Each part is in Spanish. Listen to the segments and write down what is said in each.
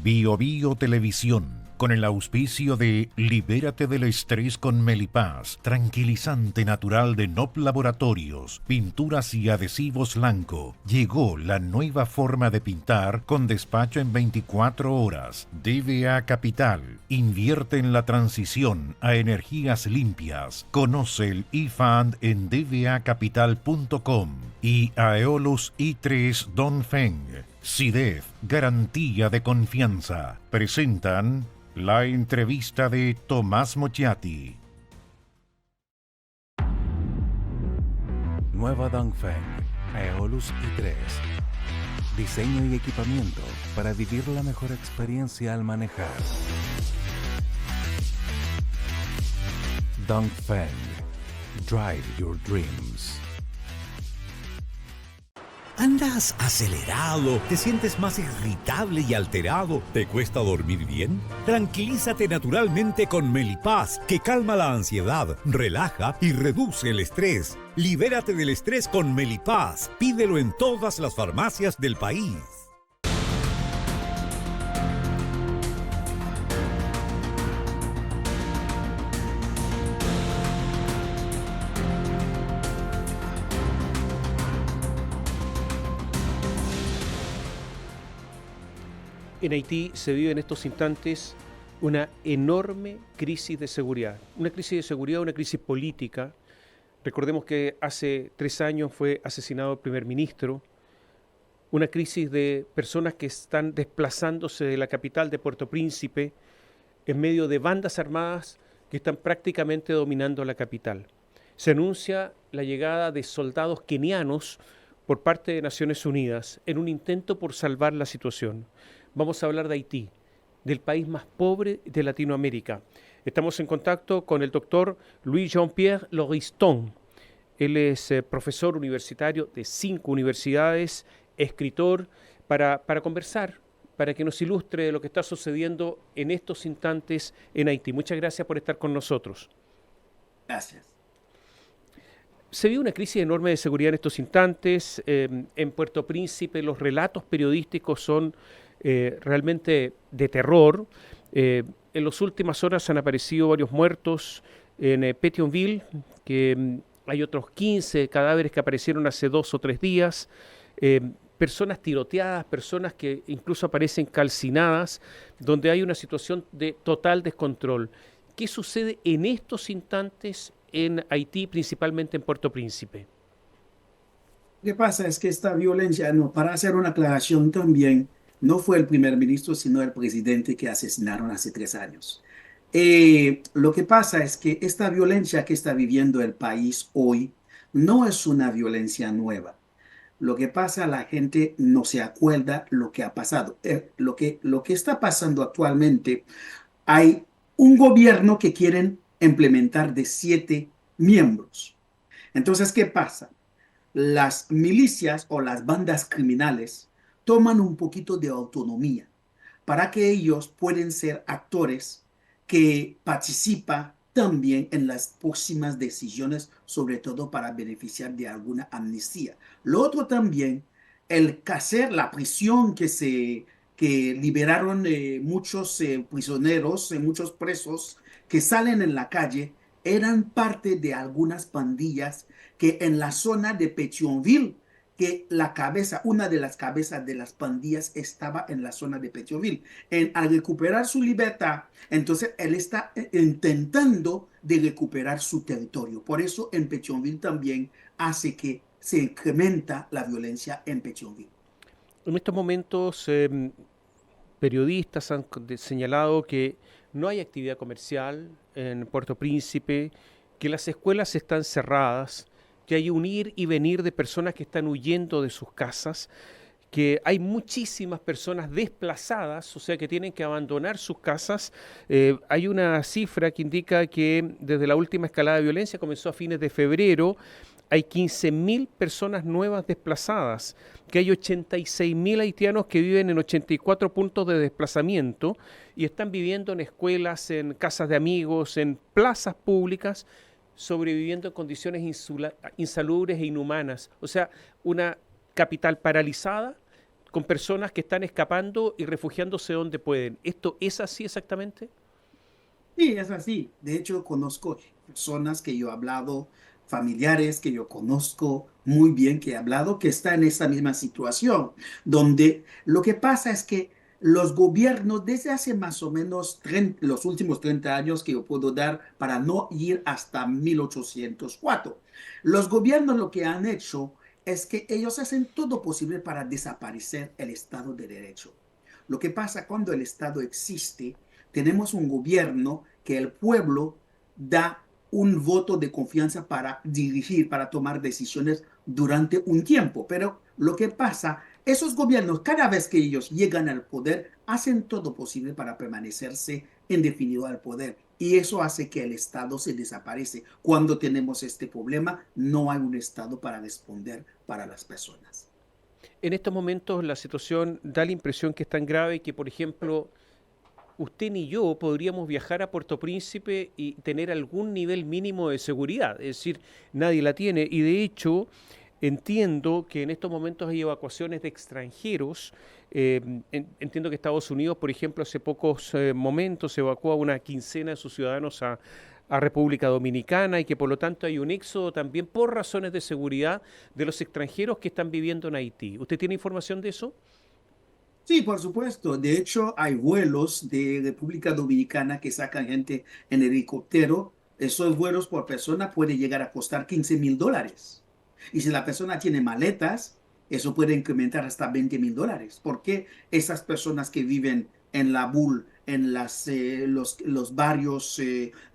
Bio Bio Televisión, con el auspicio de Libérate del estrés con Melipaz, tranquilizante natural de NOP Laboratorios, pinturas y adhesivos Lanco. Llegó la nueva forma de pintar con despacho en 24 horas. DVA Capital, invierte en la transición a energías limpias. Conoce el eFund en dvacapital.com y Aeolus i3 Dongfeng. SIDEF, garantía de confianza. Presentan la entrevista de Tomás Mochiati. Nueva Dongfeng, Aeolus i3. Diseño y equipamiento para vivir la mejor experiencia al manejar. Dongfeng, drive your dreams. ¿Andas acelerado? ¿Te sientes más irritable y alterado? ¿Te cuesta dormir bien? Tranquilízate naturalmente con Melipaz, que calma la ansiedad, relaja y reduce el estrés. Libérate del estrés con Melipaz. Pídelo en todas las farmacias del país. En Haití se vive en estos instantes una enorme crisis de seguridad. Una crisis de seguridad, una crisis política. Recordemos que hace 3 años fue asesinado el primer ministro. Una crisis de personas que están desplazándose de la capital de Puerto Príncipe en medio de bandas armadas que están prácticamente dominando la capital. Se anuncia la llegada de soldados kenianos por parte de Naciones Unidas en un intento por salvar la situación. Vamos a hablar de Haití, del país más pobre de Latinoamérica. Estamos en contacto con el doctor Louis Jean-Pierre Lauriston. Él es profesor universitario de 5 universidades, escritor, para conversar, para que nos ilustre lo que está sucediendo en estos instantes en Haití. Muchas gracias por estar con nosotros. Gracias. Se vive una crisis enorme de seguridad en estos instantes. En Puerto Príncipe los relatos periodísticos son realmente de terror. En las últimas horas han aparecido varios muertos en Pétionville, que hay otros 15 cadáveres que aparecieron hace 2 o 3 días, personas tiroteadas, personas que incluso aparecen calcinadas, donde hay una situación de total descontrol. ¿Qué sucede en estos instantes en Haití, principalmente en Puerto Príncipe? Lo que pasa es que esta violencia, no, para hacer una aclaración también, no fue el primer ministro, sino el presidente que asesinaron hace 3 años. Lo que pasa es que esta violencia que está viviendo el país hoy no es una violencia nueva. Lo que pasa, la gente no se acuerda lo que ha pasado. Lo que está pasando actualmente, hay un gobierno que quieren implementar de 7 miembros. Entonces, ¿qué pasa? Las milicias o las bandas criminales toman un poquito de autonomía para que ellos puedan ser actores que participan también en las próximas decisiones, sobre todo para beneficiar de alguna amnistía. Lo otro también, el hacer la prisión que liberaron muchos prisioneros, muchos presos que salen en la calle, eran parte de algunas pandillas que en la zona de Pétionville, que una de las cabezas de las pandillas estaba en la zona de Pétionville. Al recuperar su libertad, entonces él está intentando de recuperar su territorio. Por eso en Pétionville también hace que se incrementa la violencia en Pétionville. En estos momentos, periodistas han señalado que no hay actividad comercial en Puerto Príncipe, que las escuelas están cerradas, que hay un ir y venir de personas que están huyendo de sus casas, que hay muchísimas personas desplazadas, o sea, que tienen que abandonar sus casas. Hay una cifra que indica que desde la última escalada de violencia, comenzó a fines de febrero, hay 15.000 personas nuevas desplazadas, que hay 86.000 haitianos que viven en 84 puntos de desplazamiento y están viviendo en escuelas, en casas de amigos, en plazas públicas, sobreviviendo en condiciones insalubres e inhumanas. O sea, una capital paralizada, con personas que están escapando y refugiándose donde pueden. ¿Esto es así exactamente? Sí, es así. De hecho, conozco personas que yo he hablado, familiares que yo conozco muy bien, que he hablado, que están en esa misma situación, donde lo que pasa es que los gobiernos desde hace más o menos los últimos 30 años que yo puedo dar para no ir hasta 1804, los gobiernos lo que han hecho es que ellos hacen todo posible para desaparecer el Estado de Derecho. Lo que pasa cuando el Estado existe, tenemos un gobierno que el pueblo da un voto de confianza para dirigir, para tomar decisiones durante un tiempo. Pero lo que pasa, esos gobiernos, cada vez que ellos llegan al poder, hacen todo posible para permanecerse indefinido al poder. Y eso hace que el Estado se desaparece. Cuando tenemos este problema, no hay un Estado para responder para las personas. En estos momentos la situación da la impresión que es tan grave que, por ejemplo, usted ni yo podríamos viajar a Puerto Príncipe y tener algún nivel mínimo de seguridad. Es decir, nadie la tiene. Y de hecho, entiendo que en estos momentos hay evacuaciones de extranjeros. Entiendo que Estados Unidos, por ejemplo, hace pocos momentos evacuó a una quincena de sus ciudadanos a República Dominicana y que por lo tanto hay un éxodo también por razones de seguridad de los extranjeros que están viviendo en Haití. ¿Usted tiene información de eso? Sí, por supuesto. De hecho, hay vuelos de República Dominicana que sacan gente en helicóptero. Esos vuelos por persona pueden llegar a costar $15,000. Y si la persona tiene maletas, eso puede incrementar hasta $20,000. ¿Por qué esas personas que viven en la bull, en los barrios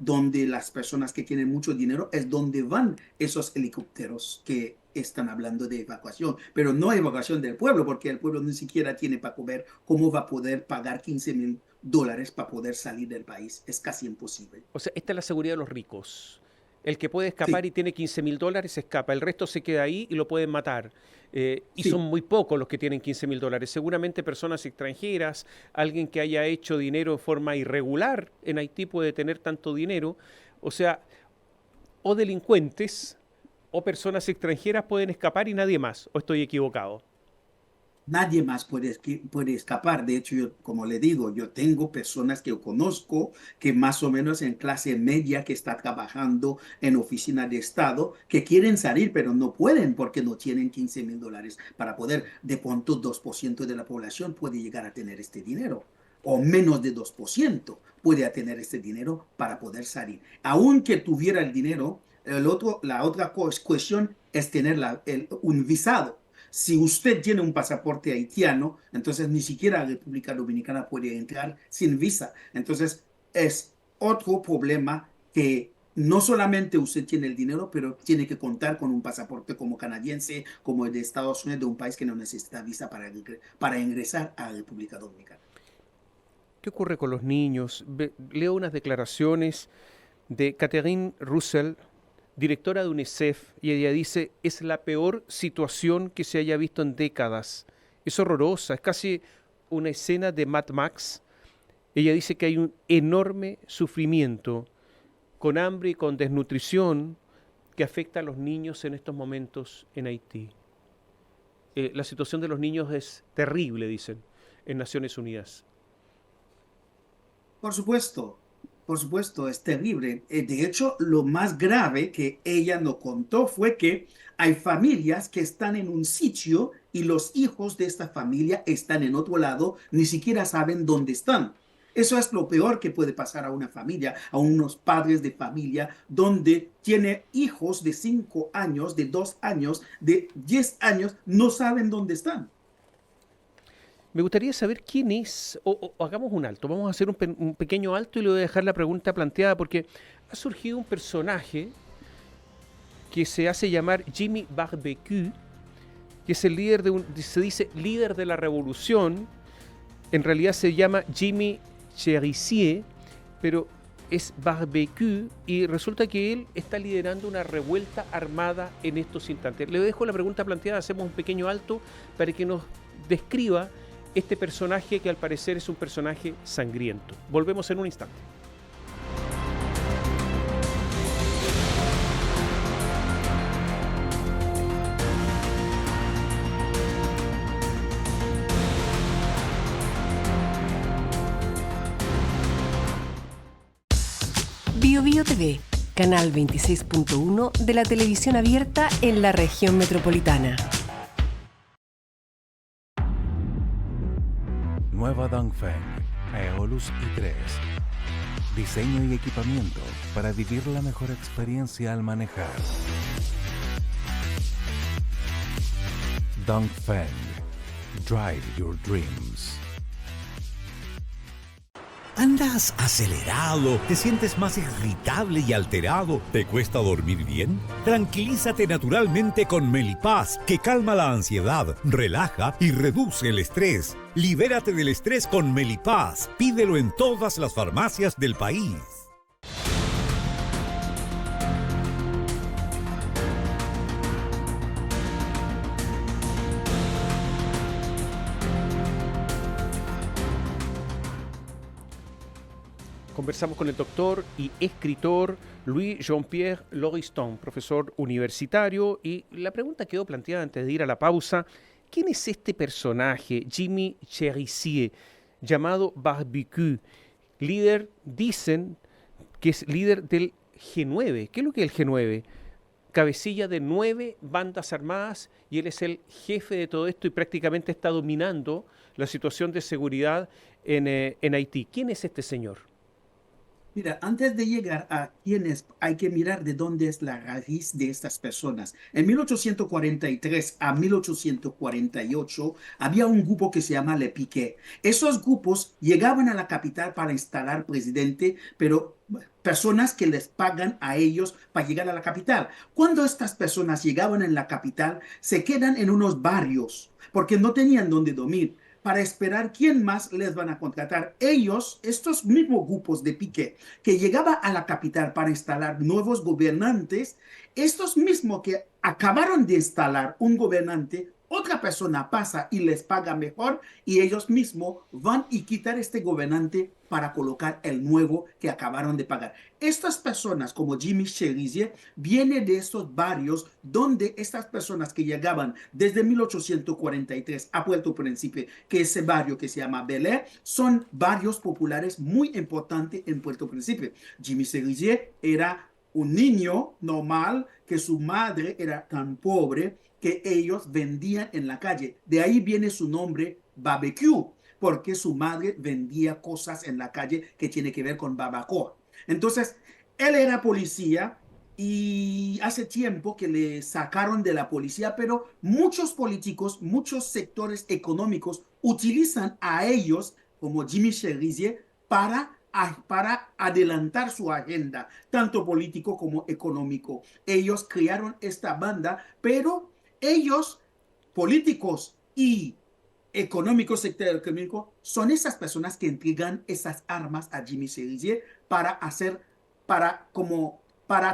donde las personas que tienen mucho dinero, es donde van esos helicópteros que están hablando de evacuación, pero no evacuación del pueblo, porque el pueblo ni siquiera tiene para comer? ¿Cómo va a poder pagar $15,000 para poder salir del país? Es casi imposible. O sea, esta es la seguridad de los ricos. El que puede Sí, escapar y tiene $15,000 escapa, el resto se queda ahí y lo pueden matar. Y son sí. muy pocos los que tienen $15,000. Seguramente personas extranjeras, alguien que haya hecho dinero en forma irregular en Haití puede tener tanto dinero. O sea, o delincuentes o personas extranjeras pueden escapar y nadie más. ¿O estoy equivocado? Nadie más puede escapar. De hecho, yo, como le digo, yo tengo personas que yo conozco que más o menos en clase media que está trabajando en oficina de Estado, que quieren salir, pero no pueden porque no tienen $15,000 para poder. De pronto, 2% de la población puede llegar a tener este dinero. O menos de 2% puede tener este dinero para poder salir. Aunque tuviera el dinero, la otra cuestión es tener un visado. Si usted tiene un pasaporte haitiano, entonces ni siquiera la República Dominicana puede entrar sin visa. Entonces es otro problema que no solamente usted tiene el dinero, pero tiene que contar con un pasaporte como canadiense, como el de Estados Unidos, de un país que no necesita visa para ingresar a la República Dominicana. ¿Qué ocurre con los niños? Leo unas declaraciones de Catherine Russell, directora de UNICEF, y ella dice, es la peor situación que se haya visto en décadas. Es horrorosa, es casi una escena de Mad Max. Ella dice que hay un enorme sufrimiento con hambre y con desnutrición que afecta a los niños en estos momentos en Haití. La situación de los niños es terrible, dicen, en Naciones Unidas. Por supuesto, es terrible. De hecho, lo más grave que ella nos contó fue que hay familias que están en un sitio y los hijos de esta familia están en otro lado, ni siquiera saben dónde están. Eso es lo peor que puede pasar a una familia, a unos padres de familia, donde tiene hijos de 5 años, de 2 años, de 10 años, no saben dónde están. Me gustaría saber quién es, o hagamos un alto, vamos a hacer un pequeño alto y le voy a dejar la pregunta planteada porque ha surgido un personaje que se hace llamar Jimmy Barbecue, que es el líder se dice líder de la revolución, en realidad se llama Jimmy Cherizier, pero es Barbecue y resulta que él está liderando una revuelta armada en estos instantes. Le dejo la pregunta planteada, hacemos un pequeño alto para que nos describa este personaje que al parecer es un personaje sangriento. Volvemos en un instante. BioBio TV, canal 26.1 de la televisión abierta en la región metropolitana. Nueva Dongfeng Aeolus i3. Diseño y equipamiento para vivir la mejor experiencia al manejar. Dongfeng. Drive your dreams. ¿Andas acelerado? ¿Te sientes más irritable y alterado? ¿Te cuesta dormir bien? Tranquilízate naturalmente con Melipaz, que calma la ansiedad, relaja y reduce el estrés. Libérate del estrés con Melipaz. Pídelo en todas las farmacias del país. Conversamos con el doctor y escritor Louis Jean-Pierre Lauriston, profesor universitario, y la pregunta quedó planteada antes de ir a la pausa. ¿Quién es este personaje, Jimmy Cherizier, llamado Barbecue? Líder, dicen que es líder del G9. ¿Qué es lo que es el G9? Cabecilla de 9 bandas armadas, y él es el jefe de todo esto y prácticamente está dominando la situación de seguridad en Haití. ¿Quién es este señor? Mira, antes de llegar a quiénes, hay que mirar de dónde es la raíz de estas personas. En 1843 a 1848 había un grupo que se llama Le Piquet. Esos grupos llegaban a la capital para instalar presidente, pero personas que les pagan a ellos para llegar a la capital. Cuando estas personas llegaban en la capital, se quedan en unos barrios porque no tenían dónde dormir, para esperar quién más les van a contratar. Ellos, estos mismos grupos de Piquet, que llegaba a la capital para instalar nuevos gobernantes, estos mismos que acabaron de instalar un gobernante, otra persona pasa y les paga mejor, y ellos mismos van y quitar este gobernante para colocar el nuevo que acabaron de pagar. Estas personas, como Jimmy Cherizier, vienen de estos barrios donde estas personas que llegaban desde 1843 a Puerto Príncipe, que ese barrio que se llama Bel Air, son barrios populares muy importantes en Puerto Príncipe. Jimmy Cherizier era un niño normal, que su madre era tan pobre que ellos vendían en la calle. De ahí viene su nombre Barbecue, porque su madre vendía cosas en la calle que tiene que ver con barbacoa. Entonces, él era policía y hace tiempo que le sacaron de la policía, pero muchos políticos, muchos sectores económicos utilizan a ellos, como Jimmy Cherizier, para adelantar su agenda, tanto político como económico. Ellos crearon esta banda, pero ellos, políticos y económicos, sector económico, son esas personas que entregan esas armas a Jimmy Cherizier para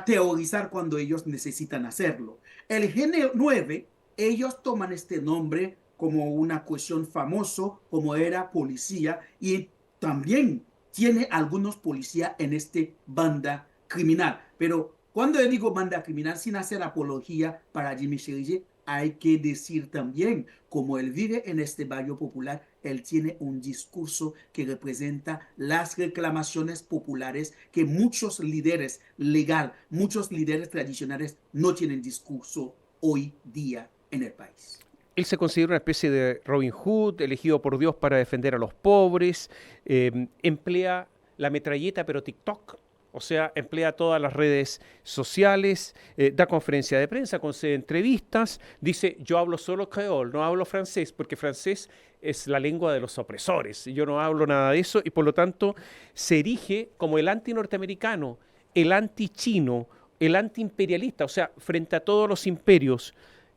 teorizar cuando ellos necesitan hacerlo. El G9, ellos toman este nombre como una cuestión famoso, como era policía, y también tiene algunos policías en este banda criminal. Pero cuando yo digo banda criminal, sin hacer apología para Jimmy Cherizier, hay que decir también, como él vive en este barrio popular, él tiene un discurso que representa las reclamaciones populares que muchos líderes legales, muchos líderes tradicionales no tienen discurso hoy día en el país. Él se considera una especie de Robin Hood, elegido por Dios para defender a los pobres, emplea la metralleta pero TikTok, o sea, emplea todas las redes sociales, da conferencia de prensa, concede entrevistas, dice yo hablo solo creol, no hablo francés, porque francés es la lengua de los opresores, yo no hablo nada de eso, y por lo tanto se erige como el anti-norteamericano, el anti-chino, el anti-imperialista, o sea, frente a todos los imperios.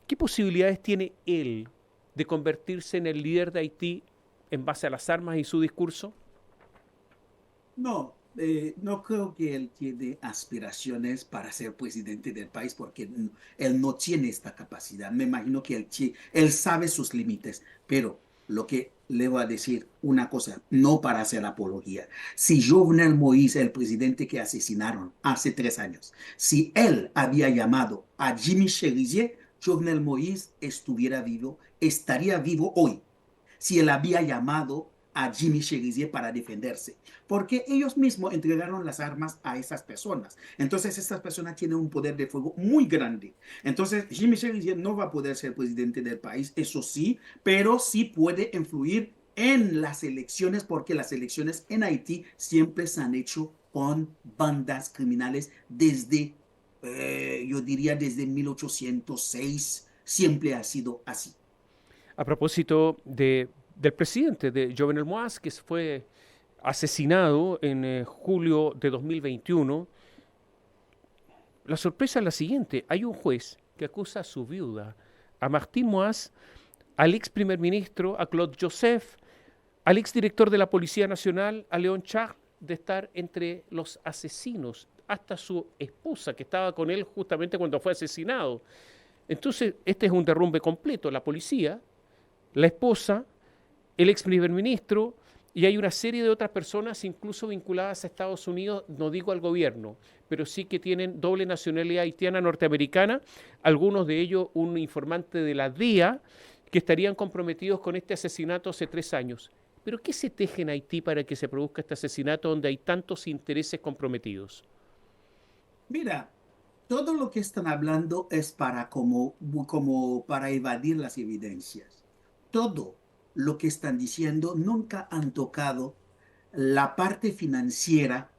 ¿Qué posibilidades tiene él de convertirse en el líder de Haití en base a las armas y su discurso? No, no creo que él tiene aspiraciones para ser presidente del país, porque él no tiene esta capacidad. Me imagino que él sabe sus límites, pero lo que le voy a decir una cosa, no para hacer apología. Si Jovenel Moïse, el presidente que asesinaron hace 3 años, si él había llamado a Jimmy Cherizier, Jovenel Moïse estaría vivo hoy. Si él había llamado a Jimmy Cherizier para defenderse, porque ellos mismos entregaron las armas a esas personas. Entonces, estas personas tienen un poder de fuego muy grande. Entonces, Jimmy Cherizier no va a poder ser presidente del país, eso sí, pero sí puede influir en las elecciones, porque las elecciones en Haití siempre se han hecho con bandas criminales desde, yo diría, desde 1806, siempre ha sido así. A propósito del presidente, de Jovenel Moïse, que fue asesinado en julio de 2021, la sorpresa es la siguiente. Hay un juez que acusa a su viuda, a Martín Moïse, al ex primer ministro, a Claude Joseph, al ex director de la Policía Nacional, a Léon Charles, de estar entre los asesinos, hasta su esposa, que estaba con él justamente cuando fue asesinado. Entonces, este es un derrumbe completo. La policía, la esposa, el ex primer ministro, y hay una serie de otras personas, incluso vinculadas a Estados Unidos, no digo al gobierno, pero sí que tienen doble nacionalidad haitiana norteamericana, algunos de ellos un informante de la DEA, que estarían comprometidos con este asesinato hace 3 años. ¿Pero qué se teje en Haití para que se produzca este asesinato donde hay tantos intereses comprometidos? Mira, todo lo que están hablando es para como para evadir las evidencias. Todo lo que están diciendo nunca han tocado la parte financiera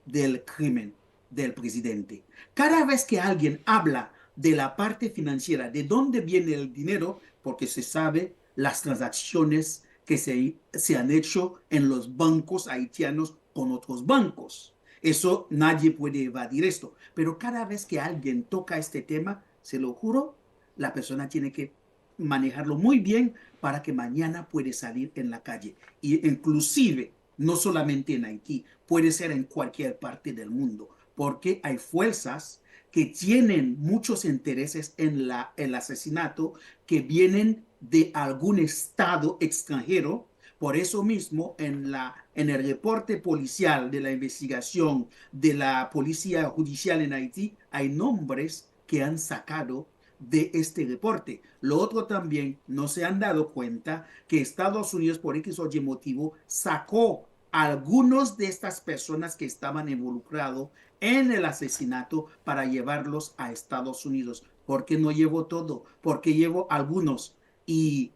del crimen del presidente. Cada vez que alguien habla de la parte financiera, de dónde viene el dinero, porque se sabe las transacciones que se han hecho en los bancos haitianos con otros bancos. Eso nadie puede evadir esto. Pero cada vez que alguien toca este tema, se lo juro, la persona tiene que manejarlo muy bien para que mañana puede salir en la calle. Y inclusive, no solamente en Haití, puede ser en cualquier parte del mundo, porque hay fuerzas que tienen muchos intereses en el asesinato, que vienen de algún estado extranjero. Por eso mismo, en el reporte policial de la investigación de la Policía Judicial en Haití, hay nombres que han sacado de este reporte. Lo otro también, no se han dado cuenta que Estados Unidos, por X o Y motivo, sacó a algunos de estas personas que estaban involucrados en el asesinato para llevarlos a Estados Unidos. ¿Por qué no llevo todo? Porque llevo algunos. Y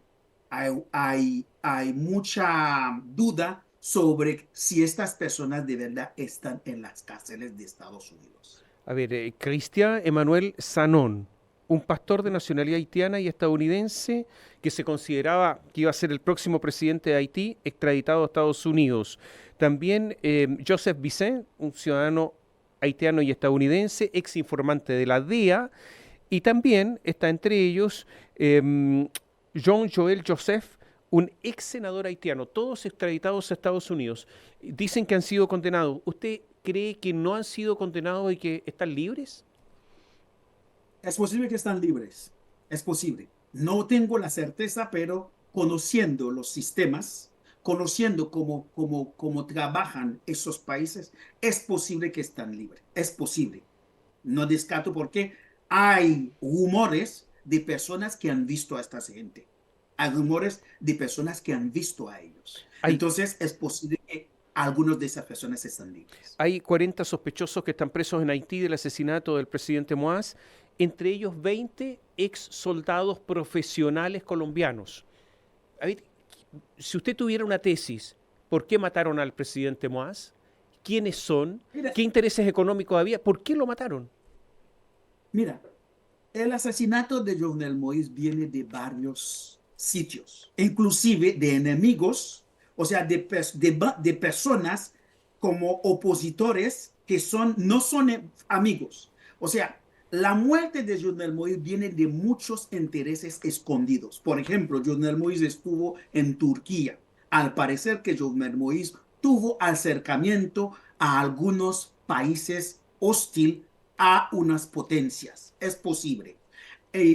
hay mucha duda sobre si estas personas de verdad están en las cárceles de Estados Unidos. A ver, Cristian Emmanuel Sanon, un pastor de nacionalidad haitiana y estadounidense que se consideraba que iba a ser el próximo presidente de Haití, extraditado a Estados Unidos. También Joseph Bisset, un ciudadano haitiano y estadounidense, ex informante de la DEA, y también está entre ellos Jean-Joël Joseph, un ex senador haitiano, todos extraditados a Estados Unidos. Dicen que han sido condenados. ¿Usted cree que no han sido condenados y que están libres? Es posible que están libres, es posible. No tengo la certeza, pero conociendo los sistemas, conociendo cómo trabajan esos países, es posible que están libres, es posible. No descarto porque hay rumores de personas que han visto a esta gente. Hay rumores de personas que han visto a ellos. Entonces es posible que algunos de esas personas están libres. Hay 40 sospechosos que están presos en Haití del asesinato del presidente Moïse, entre ellos 20 ex soldados profesionales colombianos. A ver, si usted tuviera una tesis, ¿por qué mataron al presidente Moïse? ¿Quiénes son? Mira, ¿Qué intereses económicos había? ¿Por qué lo mataron? Mira, el asesinato de Jovenel Moïse viene de varios sitios, inclusive de enemigos, o sea, de personas como opositores que no son amigos. O sea, la muerte de Jovenel Moïse viene de muchos intereses escondidos. Por ejemplo, Jovenel Moïse estuvo en Turquía. Al parecer que Jovenel Moïse tuvo acercamiento a algunos países hostiles a unas potencias. Es posible.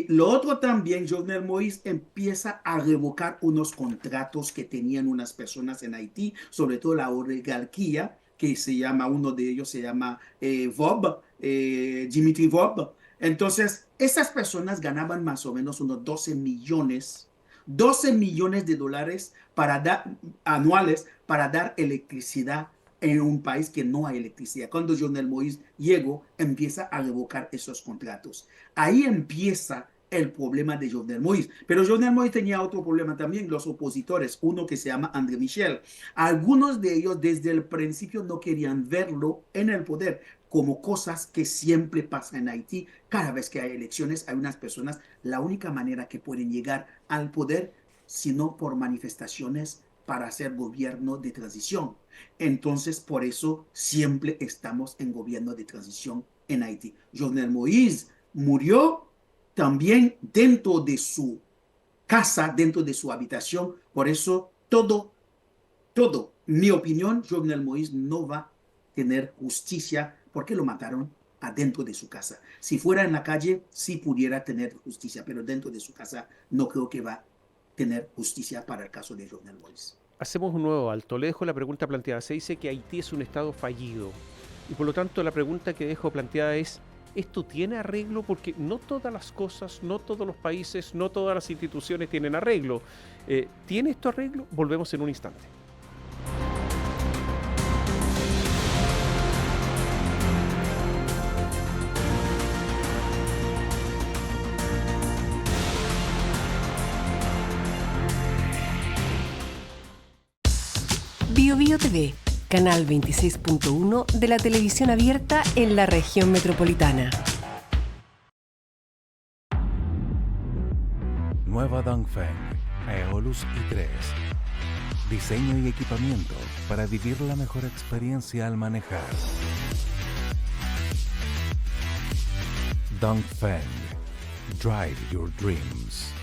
Lo otro también, Jovenel Moïse empieza a revocar unos contratos que tenían unas personas en Haití, sobre todo la oligarquía, que se llama, uno de ellos se llama Vob, Dimitri Vob. Entonces, esas personas ganaban más o menos unos 12 millones 12 millones de dólares anuales para dar electricidad en un país que no hay electricidad. Cuando Jovenel Moïse llegó, empieza a revocar esos contratos. Ahí empieza el problema de Jovenel Moïse. Pero Jovenel Moïse tenía otro problema también, los opositores, uno que se llama André Michel. Algunos de ellos desde el principio no querían verlo en el poder, como cosas que siempre pasan en Haití. Cada vez que hay elecciones, hay unas personas, la única manera que pueden llegar al poder, sino por manifestaciones para hacer gobierno de transición. Entonces, por eso siempre estamos en gobierno de transición en Haití. Jovenel Moïse murió también dentro de su casa, dentro de su habitación. Por eso, mi opinión, Jovenel Moïse no va a tener justicia porque lo mataron adentro de su casa. Si fuera en la calle, sí pudiera tener justicia, pero dentro de su casa no creo que va a tener justicia para el caso de Jovenel Moïse. Hacemos un nuevo alto. Le dejo la pregunta planteada. Se dice que Haití es un estado fallido. Y por lo tanto la pregunta que dejo planteada es, ¿esto tiene arreglo? Porque no todas las cosas, no todos los países, no todas las instituciones tienen arreglo. ¿Tiene esto arreglo? Volvemos en un instante. BioBio TV, canal 26.1 de la televisión abierta en la región metropolitana. Nueva Dongfeng Aeolus i3. Diseño y equipamiento para vivir la mejor experiencia al manejar. Dongfeng. Drive your dreams.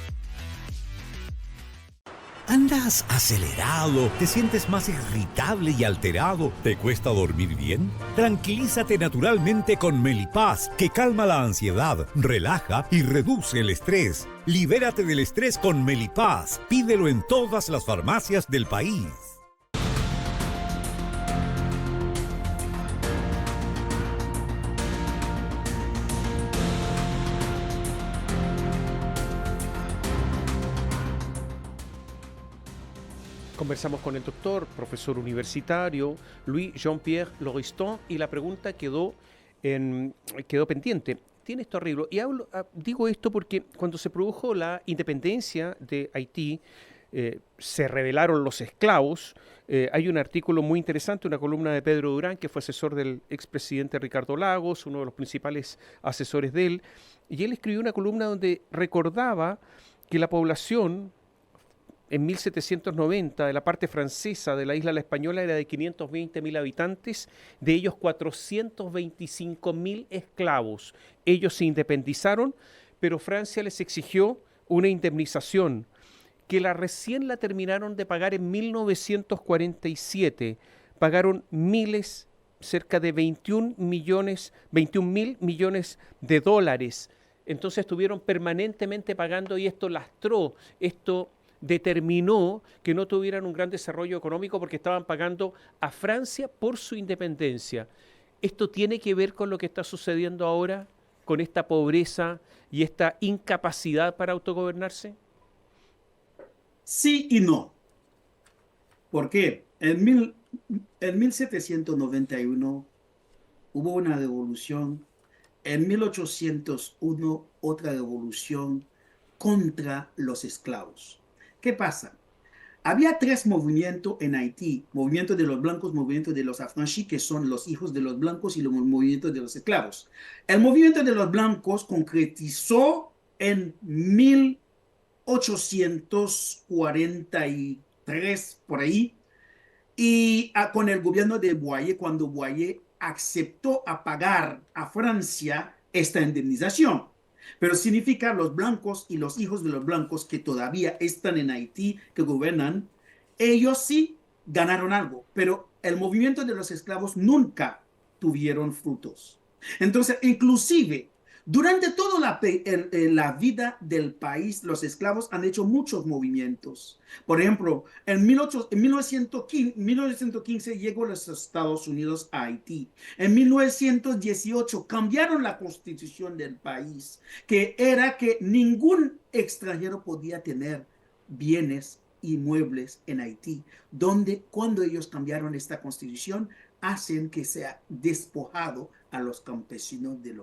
¿Andas acelerado? ¿Te sientes más irritable y alterado? ¿Te cuesta dormir bien? Tranquilízate naturalmente con Melipaz, que calma la ansiedad, relaja y reduce el estrés. Libérate del estrés con Melipaz. Pídelo en todas las farmacias del país. Conversamos con el doctor, profesor universitario, Louis Jean-Pierre Lauriston, y la pregunta quedó pendiente. ¿Tiene esto arreglo? Y digo esto porque cuando se produjo la independencia de Haití, se rebelaron los esclavos. Hay un artículo muy interesante, una columna de Pedro Durán, que fue asesor del expresidente Ricardo Lagos, uno de los principales asesores de él, y él escribió una columna donde recordaba que la población en 1790 de la parte francesa de la isla La Española era de 520.000 habitantes, de ellos 425.000 esclavos. Ellos se independizaron, pero Francia les exigió una indemnización que recién la terminaron de pagar en 1947. Pagaron miles, cerca de 21.000 millones de dólares. Entonces estuvieron permanentemente pagando y esto lastró, esto determinó que no tuvieran un gran desarrollo económico porque estaban pagando a Francia por su independencia. ¿Esto tiene que ver con lo que está sucediendo ahora, con esta pobreza y esta incapacidad para autogobernarse? Sí y no. ¿Por qué? En 1791 hubo una revolución, en 1801 otra revolución contra los esclavos. ¿Qué pasa? Había tres movimientos en Haití: movimiento de los blancos, movimiento de los affranchis, que son los hijos de los blancos, y los movimientos de los esclavos. El movimiento de los blancos concretizó en 1843, por ahí, y con el gobierno de Boyer, cuando Boyer aceptó a pagar a Francia esta indemnización. Pero significa los blancos y los hijos de los blancos que todavía están en Haití, que gobiernan, ellos sí ganaron algo, pero el movimiento de los esclavos nunca tuvieron frutos. Entonces, inclusive, durante toda la vida del país, los esclavos han hecho muchos movimientos. Por ejemplo, en 1915 llegó los Estados Unidos a Haití. En 1918 cambiaron la constitución del país, que era que ningún extranjero podía tener bienes inmuebles en Haití, donde cuando ellos cambiaron esta constitución, hacen que sea despojado a los campesinos de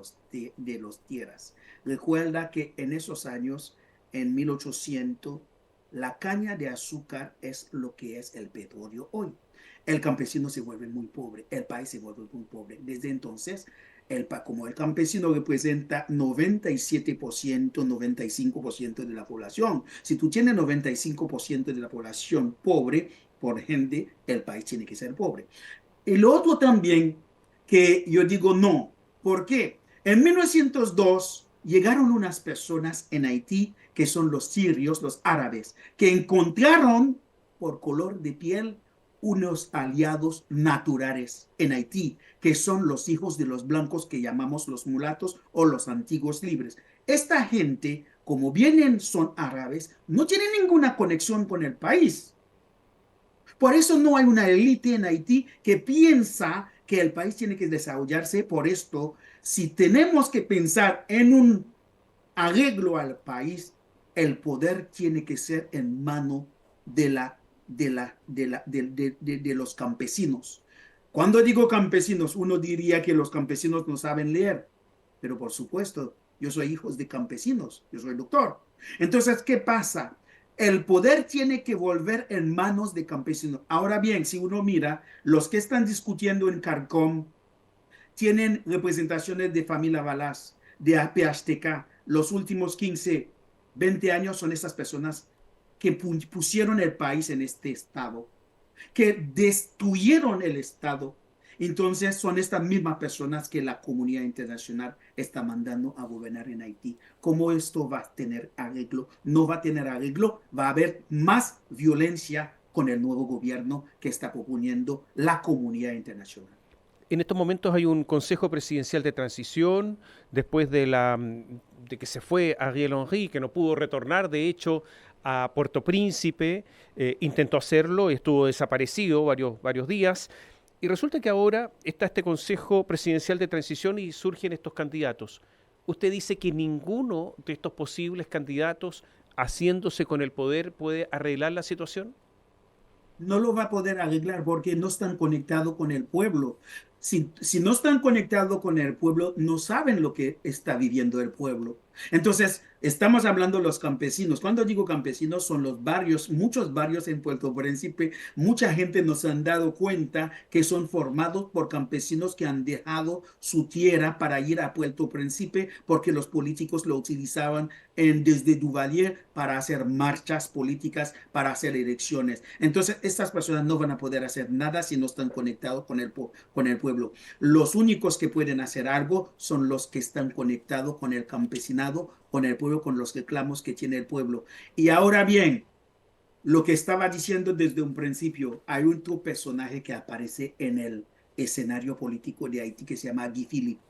los tierras. Recuerda que en esos años, en 1800, la caña de azúcar es lo que es el petróleo hoy. El campesino se vuelve muy pobre, el país se vuelve muy pobre. Desde entonces, como el campesino representa 97%, 95% de la población, si tú tienes 95% de la población pobre, por ende, el país tiene que ser pobre. El otro también que yo digo no. ¿Por qué? En 1902 llegaron unas personas en Haití que son los sirios, los árabes, que encontraron por color de piel unos aliados naturales en Haití, que son los hijos de los blancos que llamamos los mulatos o los antiguos libres. Esta gente, como vienen, son árabes, no tienen ninguna conexión con el país. Por eso no hay una élite en Haití que piensa que el país tiene que desarrollarse. Por esto, si tenemos que pensar en un arreglo al país, el poder tiene que ser en mano de los campesinos. Cuando digo campesinos, uno diría que los campesinos no saben leer, pero por supuesto, yo soy hijo de campesinos, yo soy doctor. Entonces, ¿qué pasa? El poder tiene que volver en manos de campesinos. Ahora bien, si uno mira, los que están discutiendo en CARICOM tienen representaciones de familia Balaz, de APHTK. Los últimos 15, 20 años son esas personas que pusieron el país en este estado, que destruyeron el estado. Entonces son estas mismas personas que la comunidad internacional está mandando a gobernar en Haití. ¿Cómo esto va a tener arreglo? No va a tener arreglo, va a haber más violencia con el nuevo gobierno que está proponiendo la comunidad internacional. En estos momentos hay un Consejo Presidencial de Transición, después de que se fue Ariel Henry, que no pudo retornar, de hecho, a Puerto Príncipe, intentó hacerlo, estuvo desaparecido varios días, y resulta que ahora está este Consejo Presidencial de Transición y surgen estos candidatos. Usted dice que ninguno de estos posibles candidatos, haciéndose con el poder, puede arreglar la situación. No lo va a poder arreglar porque no están conectados con el pueblo. Si no están conectados con el pueblo, no saben lo que está viviendo el pueblo. Entonces, estamos hablando de los campesinos. Cuando digo campesinos, son los barrios, muchos barrios en Puerto Príncipe. Mucha gente nos han dado cuenta que son formados por campesinos que han dejado su tierra para ir a Puerto Príncipe porque los políticos lo utilizaban desde Duvalier para hacer marchas políticas, para hacer elecciones. Entonces, estas personas no van a poder hacer nada si no están conectados con el pueblo. Los únicos que pueden hacer algo son los que están conectados con el campesinado, con el pueblo, con los reclamos que tiene el pueblo. Y ahora bien, lo que estaba diciendo desde un principio, hay otro personaje que aparece en el escenario político de Haití que se llama Guy Philippe.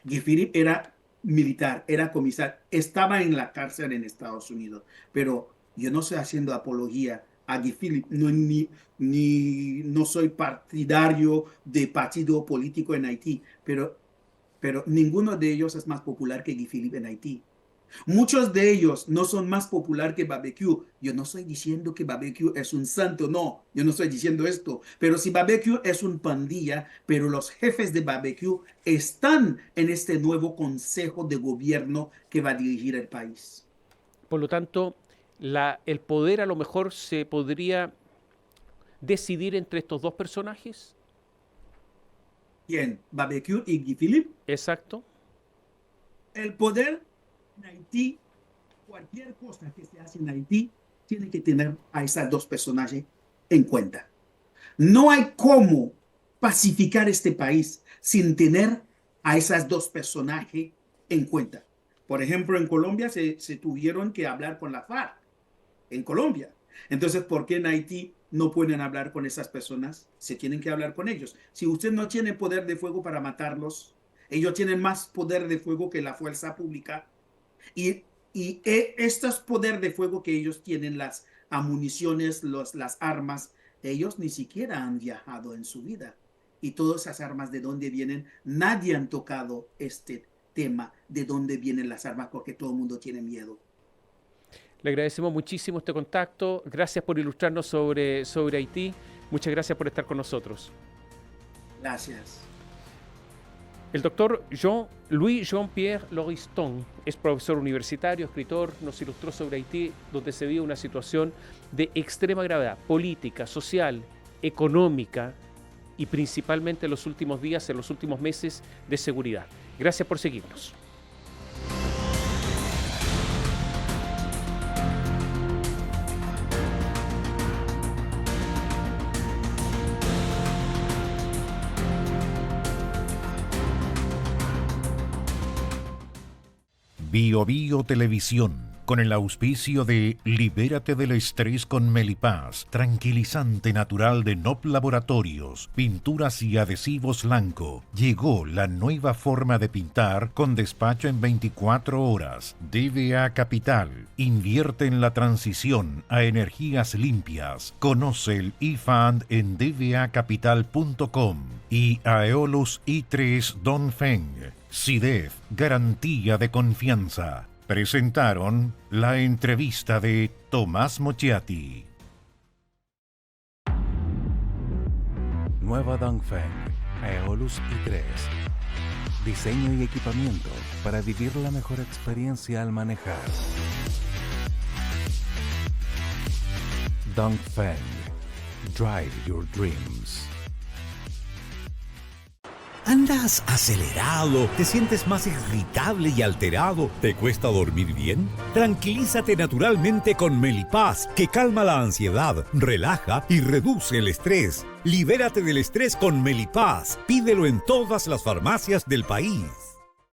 Guy Philippe era militar, era comisario, estaba en la cárcel en Estados Unidos, pero yo no estoy haciendo apología a Guy Philippe, no soy partidario de partido político en Haití, pero ninguno de ellos es más popular que Guy Philippe en Haití. Muchos de ellos no son más popular que Barbecue. Yo no estoy diciendo que Barbecue es un santo, no, yo no estoy diciendo esto. Pero si Barbecue es un pandilla, pero los jefes de Barbecue están en este nuevo consejo de gobierno que va a dirigir el país. Por lo tanto, el poder a lo mejor se podría decidir entre estos dos personajes. ¿Quién? ¿Barbecue y Guy Philippe? Exacto. El poder en Haití, cualquier cosa que se hace en Haití, tiene que tener a esos dos personajes en cuenta. No hay cómo pacificar este país sin tener a esos dos personajes en cuenta. Por ejemplo, en Colombia se tuvieron que hablar con la FARC, en Colombia. Entonces, ¿por qué en Haití no pueden hablar con esas personas? Se tienen que hablar con ellos. Si usted no tiene poder de fuego para matarlos, ellos tienen más poder de fuego que la fuerza pública. Y estos poder de fuego que ellos tienen, las municiones, las armas, ellos ni siquiera han viajado en su vida. Y todas esas armas, ¿de dónde vienen? Nadie han tocado este tema de dónde vienen las armas porque todo el mundo tiene miedo. Le agradecemos muchísimo este contacto. Gracias por ilustrarnos sobre Haití. Muchas gracias por estar con nosotros. Gracias. El doctor Louis Jean-Pierre Lauriston es profesor universitario, escritor, nos ilustró sobre Haití, donde se vive una situación de extrema gravedad política, social, económica y principalmente en los últimos días, en los últimos meses, de seguridad. Gracias por seguirnos. Bio Bio Televisión, con el auspicio de Libérate del estrés con Melipaz, tranquilizante natural de NOP Laboratorios, pinturas y adhesivos Lanco. Llegó la nueva forma de pintar con despacho en 24 horas. DVA Capital, invierte en la transición a energías limpias. Conoce el eFund en dvacapital.com y Aeolus i3 Dongfeng. CIDEF, garantía de confianza. Presentaron la entrevista de Tomás Mochiati. Nueva Dongfeng, Aeolus i3. Diseño y equipamiento para vivir la mejor experiencia al manejar. Dongfeng, drive your dreams. ¿Andas acelerado? ¿Te sientes más irritable y alterado? ¿Te cuesta dormir bien? Tranquilízate naturalmente con Melipaz, que calma la ansiedad, relaja y reduce el estrés. Libérate del estrés con Melipaz. Pídelo en todas las farmacias del país.